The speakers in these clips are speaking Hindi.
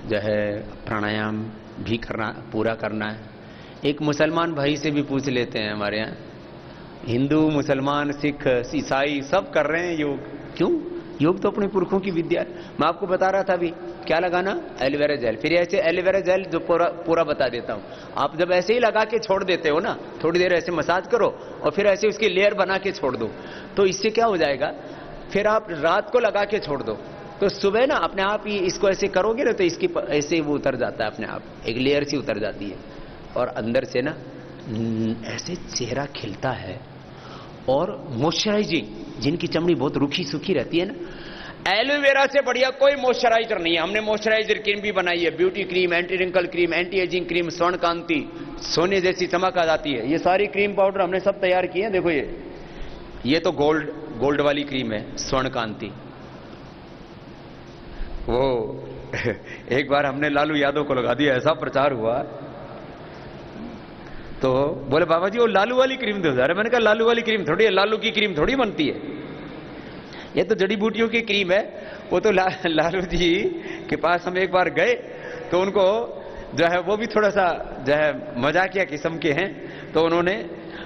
जो है प्राणायाम भी करना, पूरा करना है। एक मुसलमान भाई से भी पूछ लेते हैं, हमारे यहाँ हिंदू, मुसलमान, सिख, ईसाई सब कर रहे हैं योग, क्यों? योग तो अपने पुरखों की विद्या है। मैं आपको बता रहा था अभी, क्या लगाना? Aloe vera gel. फिर ऐसे एलोवेरा जेल जो पूरा बता देता हूं। आप जब ऐसे ही लगा के छोड़ देते हो ना, थोड़ी देर ऐसे मसाज करो और फिर ऐसे उसकी लेयर बना के छोड़ दो, तो इससे क्या हो जाएगा, फिर आप रात को लगा के छोड़ दो तो सुबह ना अपने आप ही इसको ऐसे करोगे ना तो इसकी ऐसे वो उतर जाता है, अपने आप एक लेयर सी उतर जाती है और अंदर से ना ऐसे चेहरा खिलता है। और मॉइस्चराइजिंग, जिनकी चमड़ी बहुत रूखी सूखी रहती है ना, एलोवेरा से बढ़िया कोई मॉइस्चराइजर नहीं है। हमने मॉइस्चराइजर क्रीम भी बनाई है, beauty cream, anti wrinkle cream, anti ageing cream, Swarna Kanti, सोने जैसी चमक आ जाती है। ये सारी क्रीम पाउडर हमने सब तैयार किए हैं। देखो ये तो गोल्ड वाली क्रीम है, स्वर्ण कांति। वो एक बार हमने लालू यादव को लगा दिया, ऐसा प्रचार हुआ तो बोले बाबा जी वो लालू वाली क्रीम दो। अरे मैंने कहा लालू वाली क्रीम थोड़ी है, लालू की क्रीम थोड़ी बनती है, ये तो जड़ी बूटियों की क्रीम है। वो तो लालू जी के पास हम एक बार गए तो उनको जो है वो भी थोड़ा सा जो है मजाकिया किस्म के हैं, तो उन्होंने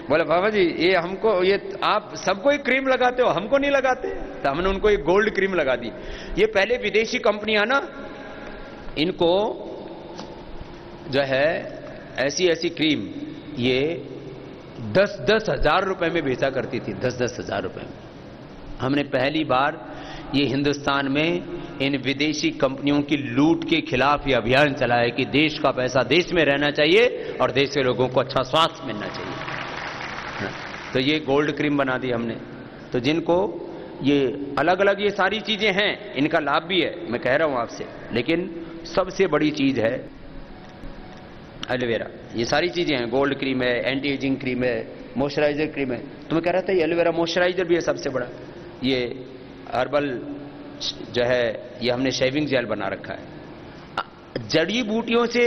बोला बाबा जी ये हमको, ये आप सबको एक क्रीम लगाते हो, हमको नहीं लगाते। तो हमने उनको एक गोल्ड क्रीम लगा दी। ये पहले विदेशी कंपनियां ना इनको जो है ऐसी क्रीम ये 10-10 हजार रुपए में बेचा करती थी, 10-10 हजार रुपए में। हमने पहली बार ये हिंदुस्तान में इन विदेशी कंपनियों की लूट के खिलाफ ये अभियान चलाया कि देश का पैसा देश में रहना चाहिए और देश के लोगों को अच्छा स्वास्थ्य मिलना चाहिए। तो ये गोल्ड क्रीम बना दी हमने। तो जिनको ये अलग अलग ये सारी चीजें हैं, इनका लाभ भी है, मैं कह रहा हूं आपसे, लेकिन सबसे बड़ी चीज है एलोवेरा। ये सारी चीजें हैं, गोल्ड क्रीम है, एंटी एजिंग क्रीम है, मॉइस्चराइजर क्रीम है। तो मैं कह रहा था ये एलोवेरा मॉइस्चराइजर भी है सबसे बड़ा। ये हर्बल जो है ये हमने शेविंग जेल बना रखा है। जड़ी बूटियों से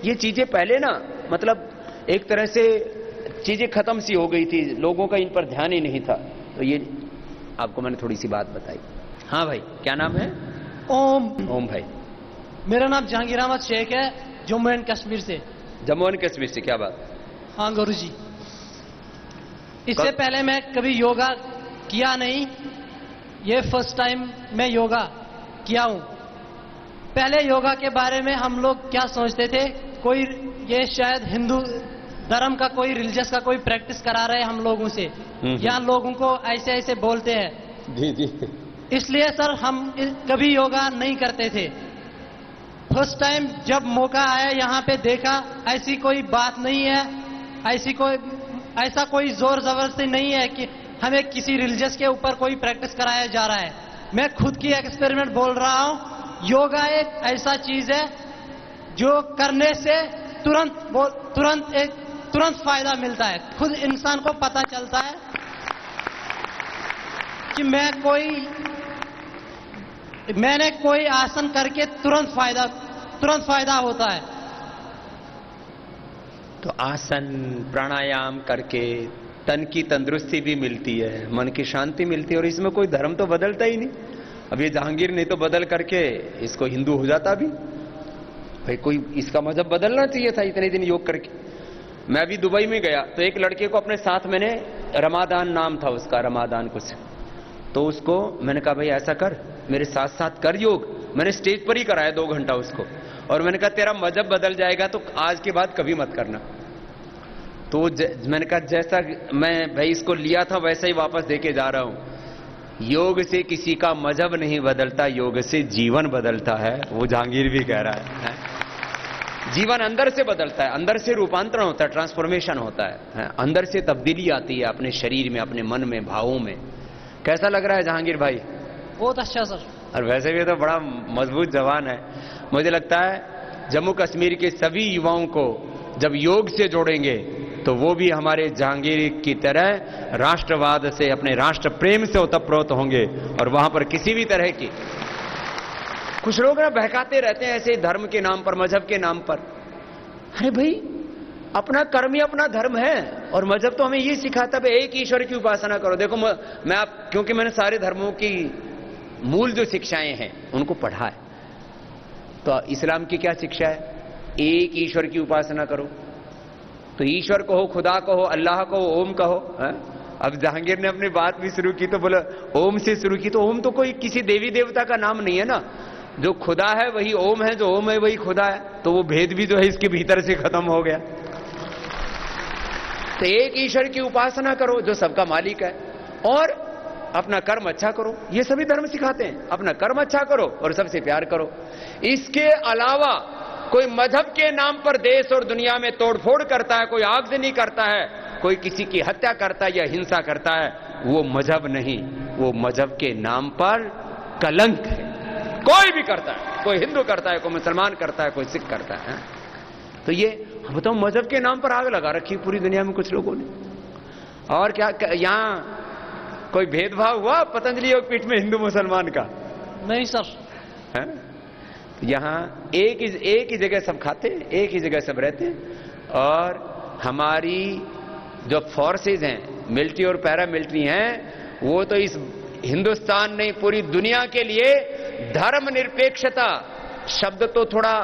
ये चीजें पहले ना मतलब एक तरह से चीजें खत्म सी हो गई थी, लोगों का इन पर ध्यान ही नहीं था। तो ये आपको मैंने थोड़ी सी बात बताई। हाँ भाई, क्या नाम है? ओम भाई। मेरा नाम जहांगीर अहमद शेख है, जम्मू एंड कश्मीर से। जम्मू एंड कश्मीर से, क्या बात? हाँ गुरुजी, इससे पहले मैं कभी योगा किया नहीं, ये फर्स्ट टाइम मैं योगा किया हूं। पहले योगा के बारे में हम लोग क्या सोचते थे, कोई ये शायद हिंदू धर्म का कोई रिलीजियस का कोई प्रैक्टिस करा रहे हम लोगों से, या लोगों को ऐसे ऐसे बोलते हैं। जी जी। इसलिए सर हम कभी योगा नहीं करते थे। फर्स्ट टाइम जब मौका आया यहाँ पे देखा, ऐसी कोई बात नहीं है, ऐसा कोई जोर जबरदस्ती नहीं है कि हमें किसी रिलीजियस के ऊपर कोई प्रैक्टिस कराया जा रहा है। मैं खुद की एक्सपेरिमेंट बोल रहा हूँ। योगा एक ऐसा चीज है जो करने से तुरंत फायदा मिलता है। खुद इंसान को पता चलता है कि मैंने कोई आसन करके तुरंत फायदा होता है। तो आसन प्राणायाम करके तन की तंदुरुस्ती भी मिलती है, मन की शांति मिलती है, और इसमें कोई धर्म तो बदलता ही नहीं। अब ये जहांगीर नहीं तो बदल करके इसको हिंदू हो जाता भी भाई, कोई इसका मजहब बदलना चाहिए था इतने दिन योग करके। मैं अभी दुबई में गया तो एक लड़के को अपने साथ मैंने, रमादान नाम था उसका, रमादान कुछ, तो उसको मैंने कहा भाई ऐसा कर, मेरे साथ साथ कर योग। मैंने स्टेज पर ही कराया 2 घंटा उसको, और मैंने कहा तेरा मजहब बदल जाएगा तो आज के बाद कभी मत करना। तो मैंने कहा जैसा मैं भाई इसको लिया था वैसा ही वापस देके जा रहा हूं। योग से किसी का मजहब नहीं बदलता, योग से जीवन बदलता है। वो जहांगीर भी कह रहा है, जीवन अंदर से बदलता है, अंदर से रूपांतरण होता है, ट्रांसफॉर्मेशन होता है, अंदर से तब्दीली आती है अपने शरीर में, अपने मन में, भावों में। कैसा लग रहा है जहांगीर भाई? बहुत अच्छा सर। और वैसे भी तो बड़ा मजबूत जवान है। मुझे लगता है जम्मू कश्मीर के सभी युवाओं को जब योग से जोड़ेंगे तो वो भी हमारे जहांगीर की तरह राष्ट्रवाद से, अपने राष्ट्र प्रेम से ओतप्रोत होंगे, और वहां पर किसी भी तरह की, कुछ लोग ना बहकाते रहते हैं ऐसे धर्म के नाम पर, मजहब के नाम पर। अरे भाई अपना कर्म ही अपना धर्म है, और मजहब तो हमें ये सिखाता है एक ईश्वर की उपासना करो। देखो क्योंकि मैंने सारे धर्मों की मूल जो शिक्षाएं हैं उनको पढ़ा है, तो इस्लाम की क्या शिक्षा है? एक ईश्वर की उपासना करो। तो ईश्वर कहो, खुदा कहो, अल्लाह कहो, ओम कहो। अब जहांगीर ने अपनी बात भी शुरू की तो बोला ओम से शुरू की, तो ओम तो कोई किसी देवी देवता का नाम नहीं है ना। जो खुदा है वही ओम है, जो ओम है वही खुदा है। तो वो भेद भी जो है इसके भीतर से खत्म हो गया। तो एक ईश्वर की उपासना करो जो सबका मालिक है, और अपना कर्म अच्छा करो। ये सभी धर्म सिखाते हैं, अपना कर्म अच्छा करो और सबसे प्यार करो। इसके अलावा कोई मजहब के नाम पर देश और दुनिया में तोड़फोड़ करता है, कोई आगजनी करता है, कोई किसी की हत्या करता है या हिंसा करता है, वो मजहब नहीं, वो मजहब के नाम पर कलंक है। कोई भी करता है, कोई हिंदू करता है, कोई मुसलमान करता है, कोई सिख करता है। तो ये बताओ, मजहब के नाम पर आग लगा रखी पूरी दुनिया में कुछ लोगों ने। और क्या यहां कोई भेदभाव हुआ पतंजलि योगपीठ में हिंदू मुसलमान का? नहीं सर। यहां एक ही जगह सब खाते, एक ही जगह सब रहते। और हमारी जो फोर्सेज हैं, मिलिट्री और पैरा मिलिट्री हैं, वो तो इस हिंदुस्तान नहीं पूरी दुनिया के लिए धर्मनिरपेक्षता शब्द तो थोड़ा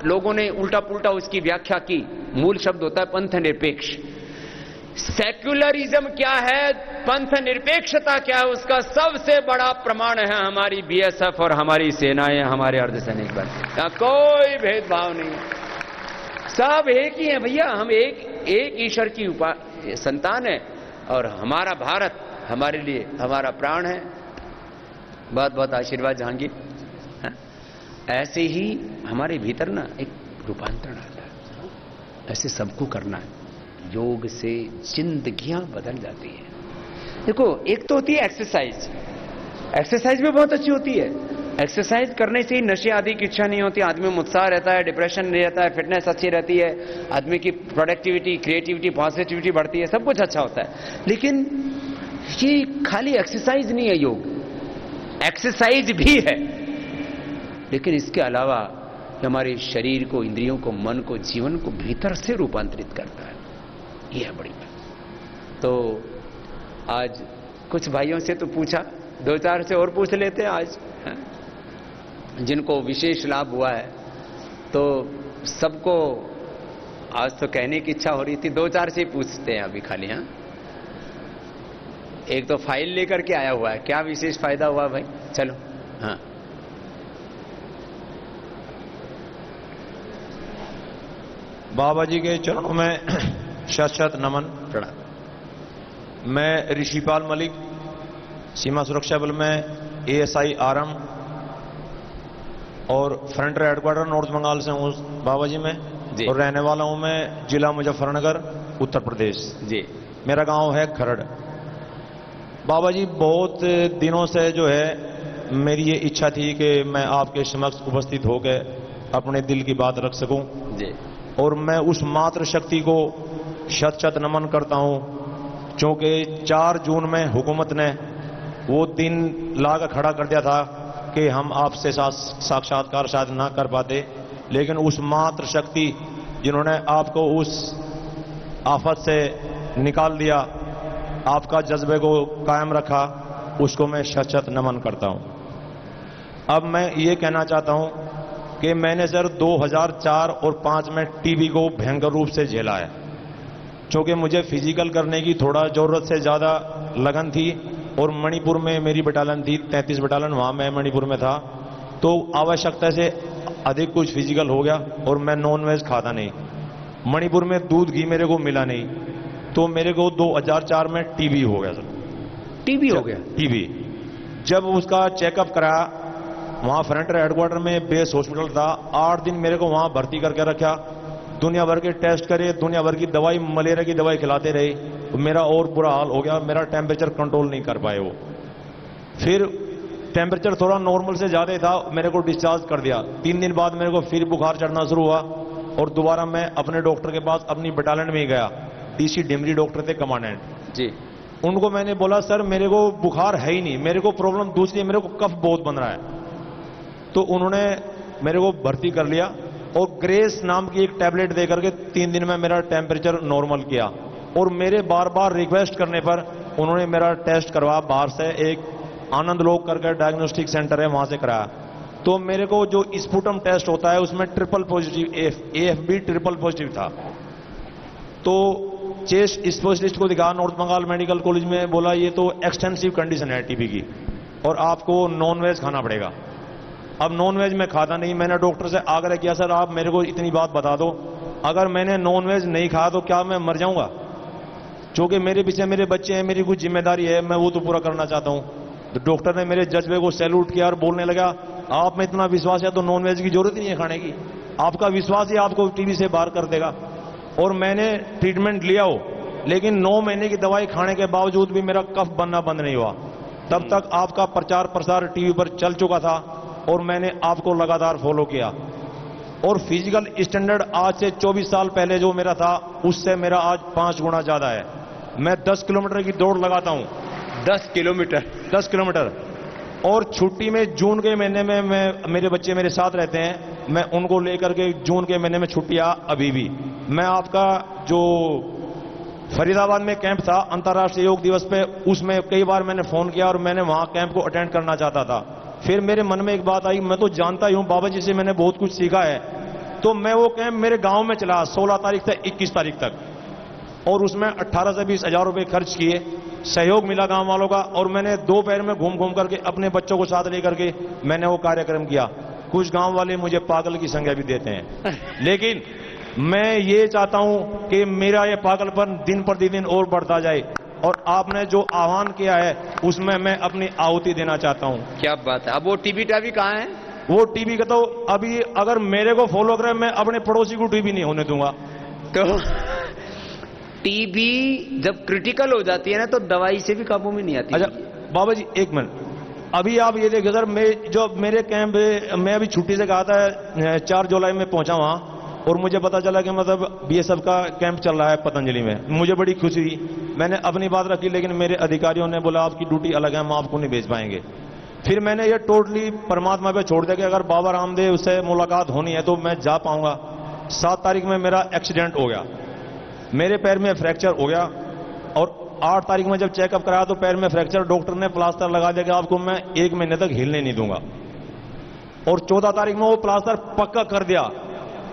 लोगों ने उल्टा पुल्टा उसकी व्याख्या की। मूल शब्द होता है पंथ निरपेक्ष। सेक्युलरिज्म क्या है, पंथ निरपेक्षता क्या है, उसका सबसे बड़ा प्रमाण है हमारी बीएसएफ और हमारी सेनाएं, हमारे अर्धसैनिक बल। यहां कोई भेदभाव नहीं, सब एक ही है भैया। हम एक ईश्वर की संतान है, और हमारा भारत हमारे लिए हमारा प्राण है। बहुत बहुत आशीर्वाद जहांगीर। ऐसे ही हमारे भीतर ना एक रूपांतरण आता है, ऐसे सबको करना है। योग से जिंदगियां बदल जाती है। देखो, एक तो होती है एक्सरसाइज, एक्सरसाइज भी बहुत अच्छी होती है। एक्सरसाइज करने से ही नशे आदि की इच्छा नहीं होती, आदमी में उत्साह रहता है, डिप्रेशन नहीं रहता है, फिटनेस अच्छी रहती है, आदमी की प्रोडक्टिविटी, क्रिएटिविटी, पॉजिटिविटी बढ़ती है, सब कुछ अच्छा होता है। लेकिन ये खाली एक्सरसाइज नहीं है, योग एक्सरसाइज भी है, लेकिन इसके अलावा हमारे शरीर को, इंद्रियों को, मन को, जीवन को भीतर से रूपांतरित करता है। ये है बड़ी बात। तो आज कुछ भाइयों से तो पूछा, दो चार से और पूछ लेते हैं आज, जिनको विशेष लाभ हुआ है। तो सबको आज तो कहने की इच्छा हो रही थी, दो चार से ही पूछते हैं अभी खाली। हाँ, एक तो फाइल लेकर के आया हुआ है, क्या विशेष फायदा हुआ भाई? चलो। हाँ, बाबा जी के चरणों में शत शत नमन प्रणाम। मैं ऋषिपाल मलिक, सीमा सुरक्षा बल में एएसआई आरएम और फ्रंट हेडक्वार्टर नॉर्थ बंगाल से हूँ बाबा जी में, और रहने वाला हूँ मैं जिला मुजफ्फरनगर, उत्तर प्रदेश जी। मेरा गांव है खरड़। बाबा जी, बहुत दिनों से जो है मेरी ये इच्छा थी कि मैं आपके समक्ष उपस्थित होकर अपने दिल की बात रख सकूं जी। और मैं उस मातृ शक्ति को शत शत नमन करता हूं, क्योंकि 4 जून में हुकूमत ने वो दिन लाकर खड़ा कर दिया था कि हम आपसे साक्षात्कार शायद ना कर पाते, लेकिन उस मातृ शक्ति जिन्होंने आपको उस आफत से निकाल दिया, आपका जज्बे को कायम रखा, उसको मैं शत शत नमन करता हूं। अब मैं ये कहना चाहता हूं कि मैंने सर 2004 और 5 में टीबी को भयंकर रूप से झेला है, क्योंकि मुझे फिजिकल करने की थोड़ा जरूरत से ज़्यादा लगन थी, और मणिपुर में मेरी बटालियन थी 33 बटालियन, वहाँ मैं मणिपुर में था, तो आवश्यकता से अधिक कुछ फिजिकल हो गया, और मैं नॉन वेज खाता नहीं। मणिपुर में दूध घी मेरे को मिला नहीं, तो मेरे को 2004 में टीबी हो गया सर। टीबी हो गया? टीबी। जब उसका चेकअप कराया, वहाँ फ्रंट हेडक्वार्टर में बेस हॉस्पिटल था, 8 दिन मेरे को वहाँ भर्ती करके रखा, दुनिया भर के टेस्ट करे, दुनिया भर की दवाई, मलेरिया की दवाई खिलाते रहे, तो मेरा और बुरा हाल हो गया। मेरा टेम्परेचर कंट्रोल नहीं कर पाए वो, फिर टेम्परेचर थोड़ा नॉर्मल से ज़्यादा था, मेरे को डिस्चार्ज कर दिया। 3 दिन बाद मेरे को फिर बुखार चढ़ना शुरू हुआ, और दोबारा मैं अपने डॉक्टर के पास अपनी बटालियन में ही गया। डीसी डिमरी डॉक्टर थे कमांडेंट जी। उनको मैंने बोला, सर मेरे को बुखार है ही नहीं, मेरे को प्रॉब्लम दूसरी है, मेरे को कफ बहुत बन रहा है। तो उन्होंने मेरे को भर्ती कर लिया, और ग्रेस नाम की एक टैबलेट देकर के 3 दिन में मेरा टेम्परेचर नॉर्मल किया, और मेरे बार बार रिक्वेस्ट करने पर उन्होंने मेरा टेस्ट करवा, बाहर से एक आनंद लोक करके डायग्नोस्टिक सेंटर है, वहां से कराया। तो मेरे को जो स्पुटम टेस्ट होता है उसमें triple positive, AFB triple positive था। तो चेस्ट स्पेशलिस्ट को दिखा नॉर्थ बंगाल मेडिकल कॉलेज में, बोला ये तो एक्सटेंसिव कंडीशन है टीबी की और आपको नॉन वेज खाना पड़ेगा। अब नॉन वेज मैं खाता नहीं, मैंने डॉक्टर से आग्रह किया, सर आप मेरे को इतनी बात बता दो, अगर मैंने नॉन वेज नहीं खाया तो क्या मैं मर जाऊंगा? क्योंकि मेरे पीछे मेरे बच्चे हैं, मेरी कुछ जिम्मेदारी है, मैं वो तो पूरा करना चाहता हूं। तो डॉक्टर ने मेरे जज्बे को सैल्यूट किया और बोलने लगा, आप में इतना विश्वास है तो नॉन वेज की जरूरत ही नहीं है खाने की, आपका विश्वास ही आपको टीबी से बाहर कर देगा। और मैंने ट्रीटमेंट लिया हो, लेकिन 9 महीने की दवाई खाने के बावजूद भी मेरा कफ बनना बंद नहीं हुआ। तब तक आपका प्रचार प्रसार टीवी पर चल चुका था और मैंने आपको लगातार फॉलो किया। और फिजिकल स्टैंडर्ड आज से 24 साल पहले जो मेरा था उससे मेरा आज 5 गुना ज्यादा है। मैं 10 किलोमीटर की दौड़ लगाता हूं। 10 किलोमीटर? 10 किलोमीटर। और छुट्टी में जून के महीने में मेरे बच्चे मेरे साथ रहते हैं, मैं उनको लेकर के जून के महीने में छुट्टियां अभी भी। मैं आपका जो फरीदाबाद में कैंप था अंतर्राष्ट्रीय योग दिवस पे, उसमें कई बार मैंने फोन किया और मैंने वहां कैंप को अटेंड करना चाहता था। फिर मेरे मन में एक बात आई, मैं तो जानता ही हूं बाबा जी से मैंने बहुत कुछ सीखा है, तो मैं वो कैंप मेरे गांव में चला 16 तारीख से 21 तारीख तक, और उसमें 18 से 20 हजार रुपए खर्च किए। सहयोग मिला गांव वालों का और मैंने दोपहर में घूम घूम करके अपने बच्चों को साथ लेकर के मैंने वो कार्यक्रम किया। कुछ गांव वाले मुझे पागल की संज्ञा भी देते हैं, लेकिन मैं ये चाहता हूं कि मेरा ये पागलपन दिन प्रतिदिन और बढ़ता जाए, और आपने जो आह्वान किया है उसमें मैं अपनी आहुति देना चाहता हूं। क्या बात है। अब वो टीबी टाबी कहाँ है? वो टीबी का तो अभी अगर मेरे को फॉलो करे, मैं अपने पड़ोसी को टीबी नहीं होने दूंगा। तो टीबी जब क्रिटिकल हो जाती है ना तो दवाई से भी काबू में नहीं आती। अच्छा बाबा जी एक मिनट, अभी आप ये देखिए सर, मैं जो मेरे कैंप मैं अभी छुट्टी से कहा था 4 जुलाई में पहुंचा वहां, और मुझे पता चला कि मतलब BSF का कैंप चल रहा है पतंजलि में। मुझे बड़ी खुशी हुई, मैंने अपनी बात रखी, लेकिन मेरे अधिकारियों ने बोला आपकी ड्यूटी अलग है, हम आपको नहीं भेज पाएंगे। फिर मैंने ये टोटली परमात्मा पे छोड़ दिया कि अगर बाबा रामदेव से मुलाकात होनी है तो मैं जा पाऊंगा। 7 तारीख में मेरा एक्सीडेंट हो गया, मेरे पैर में फ्रैक्चर हो गया, और 8 तारीख में जब चेकअप कराया तो पैर में फ्रैक्चर, डॉक्टर ने प्लास्टर लगा दिया कि आपको मैं 1 महीने तक हिलने नहीं दूंगा। और 14 तारीख में वो प्लास्टर पक्का कर दिया,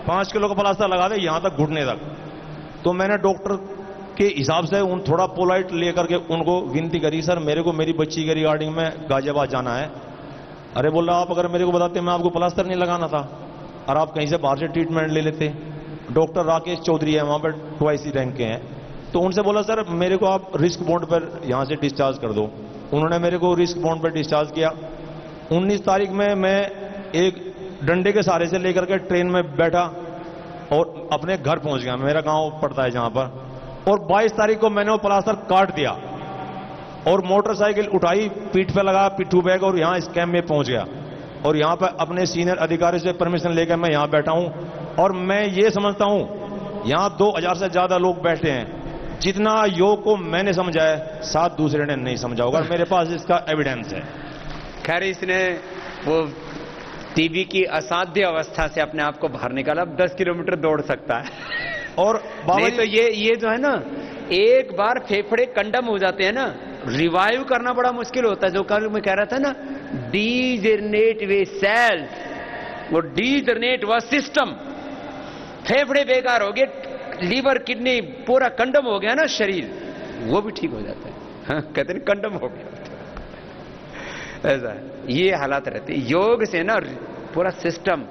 5 किलो का प्लास्टर लगा दे यहां तक, घुटने तक। तो मैंने डॉक्टर के हिसाब से उन थोड़ा पोलाइट लेकर के उनको विनती करी, सर मेरे को मेरी बच्ची के रिगार्डिंग में गाजियाबाद जाना है। अरे बोला आप अगर मेरे को बताते मैं आपको प्लास्टर नहीं लगाना था, और आप कहीं से बाहर से ट्रीटमेंट ले लेते। डॉक्टर राकेश चौधरी है वहां पर, 2IC रैंक के हैं, तो उनसे बोला सर मेरे को आप रिस्क बॉन्ड पर यहां से डिस्चार्ज कर दो। उन्होंने मेरे को रिस्क बॉन्ड पर डिस्चार्ज किया। 19 तारीख में मैं एक डंडे के सहारे से लेकर के ट्रेन में बैठा और अपने घर पहुंच गया, मेरा गांव पड़ता है जहां पर। और 22 तारीख को मैंने वो प्लास्टर काट दिया और मोटरसाइकिल उठाई, पीठ पे लगा पिट्ठू बैग, और यहां इस कैंप में पहुंच गया। और यहां पर अपने सीनियर अधिकारी से परमिशन लेकर मैं यहां बैठा हूं, और मैं ये समझता हूं यहां 2000 से ज्यादा लोग बैठे हैं। जितना योग को मैंने समझा है 7 दूसरे ने नहीं समझा होगा, मेरे पास इसका एविडेंस है। खैर इसने वो टीबी की असाध्य अवस्था से अपने आप को बाहर निकाला, अब 10 किलोमीटर दौड़ सकता है। और नहीं तो ये जो है ना, एक बार फेफड़े कंडम हो जाते हैं ना, रिवाइव करना बड़ा मुश्किल होता है। जो कल मैं कह रहा था ना, डीजनरेट वे सेल्स, वो डीजनरेट हुआ सिस्टम, फेफड़े बेकार हो गए, लीवर किडनी पूरा कंडम हो गया ना शरीर, वो भी ठीक हो जाता है। हाँ, कहते हैं कंडम हो गया, ऐसा ये हालात रहते हैं। योग से ना पूरा सिस्टम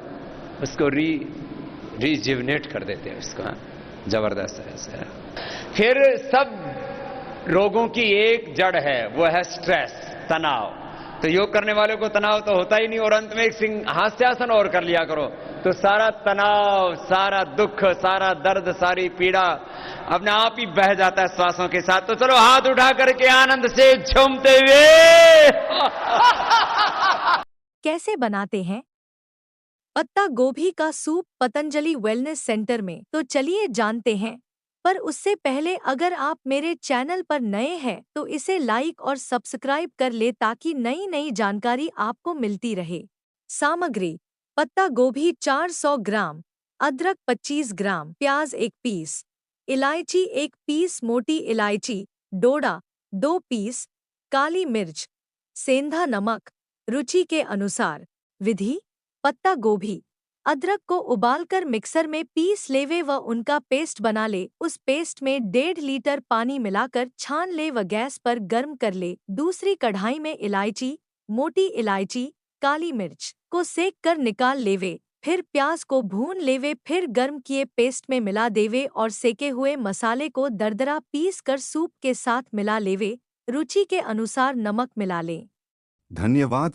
उसको रिजिवनेट कर देते हैं उसको। हाँ, जबरदस्त है ऐसा। फिर सब रोगों की एक जड़ है, वो है स्ट्रेस, तनाव। तो योग करने वाले को तनाव तो होता ही नहीं, और अंत में एक हास्यासन और कर लिया करो तो सारा तनाव, सारा दुख, सारा दर्द, सारी पीड़ा अपने आप ही बह जाता है श्वासों के साथ। तो चलो हाथ उठा करके आनंद से झूमते हुए कैसे बनाते हैं पत्ता गोभी का सूप पतंजलि वेलनेस सेंटर में? तो चलिए जानते हैं। पर उससे पहले अगर आप मेरे चैनल पर नए हैं तो इसे लाइक और सब्सक्राइब कर ले ताकि नई नई जानकारी आपको मिलती रहे। सामग्री: पत्ता गोभी 400 ग्राम, अदरक 25 ग्राम, प्याज 1 पीस, इलायची 1 पीस, मोटी इलायची, डोडा 2 पीस, काली मिर्च, सेंधा नमक रुचि के अनुसार, विधि: पत्ता गोभी, अदरक को उबालकर मिक्सर में पीस लेवे व उनका पेस्ट बना ले। उस पेस्ट में 1.5 लीटर पानी मिलाकर छान ले व गैस पर गर्म कर ले। दूसरी कढ़ाई में इलायची, मोटी इलायची, काली मिर्च को सेक कर निकाल लेवे। फिर प्याज को भून लेवे, फिर गर्म किए पेस्ट में मिला देवे और सेके हुए मसाले को दरदरा पीस कर सूप के साथ मिला लेवे। रुचि के अनुसार नमक मिला लें। धन्यवाद।